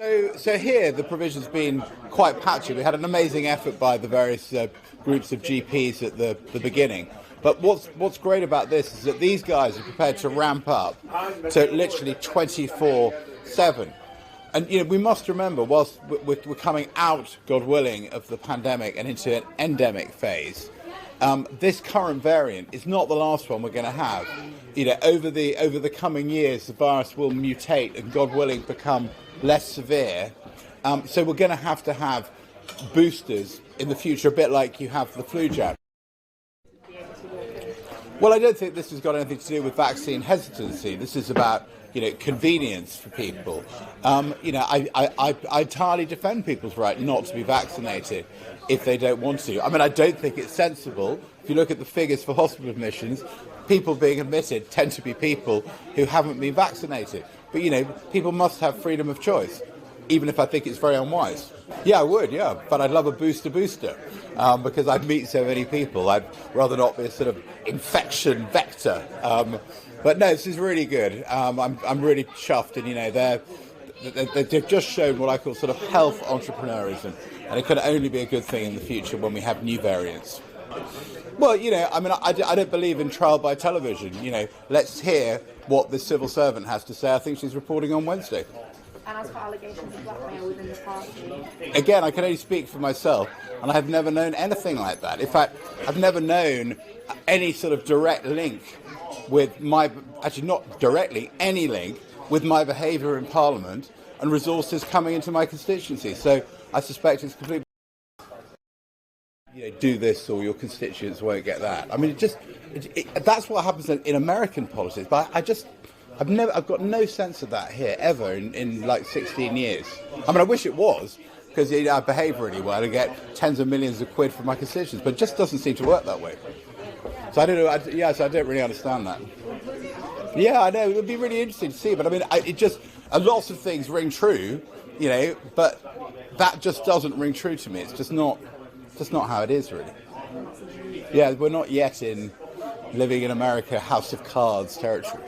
So here the provision's been quite patchy. We had an amazing effort by the various groups of GPs at the beginning. But what's great about this is that these guys are prepared to ramp up to literally 24/7. And we must remember, whilst we're coming out, God willing, of the pandemic and into an endemic phase, this current variant is not the last one we're going to have. Over the coming years, the virus will mutate and, God willing, become less severe. So we're going to have boosters in the future, a bit like you have the flu jab. Well, I don't think this has got anything to do with vaccine hesitancy. This is about convenience for people. I entirely defend people's right not to be vaccinated if they don't want to. I mean, I don't think it's sensible. If you look at the figures for hospital admissions, people being admitted tend to be people who haven't been vaccinated. But, people must have freedom of choice, even if I think it's very unwise. Yeah, I would, yeah. But I'd love a booster, because I'd meet so many people. I'd rather not be a sort of infection vector. But no, this is really good. I'm really chuffed, and they've just shown what I call sort of health entrepreneurism, and it can only be a good thing in the future when we have new variants. Well, I don't believe in trial by television. Let's hear what the civil servant has to say. I think she's reporting on Wednesday. And as for allegations of blackmail within the party? Again, I can only speak for myself, and I have never known anything like that. In fact, I've never known any sort of direct link with not directly, any link with my behaviour in Parliament and resources coming into my constituency. So I suspect it's completely... do this or your constituents won't get that. I mean, that's what happens in American politics. But I've got no sense of that here ever in like 16 years. I mean, I wish it was, because I behave really well and get tens of millions of quid from my constituents, but it just doesn't seem to work that way. So I don't know. So I don't really understand that. Yeah, I know. It would be really interesting to see, but I mean, lots of things ring true, but that just doesn't ring true to me. It's just not how it is, really. Yeah, we're not yet in living in America, House of Cards territory.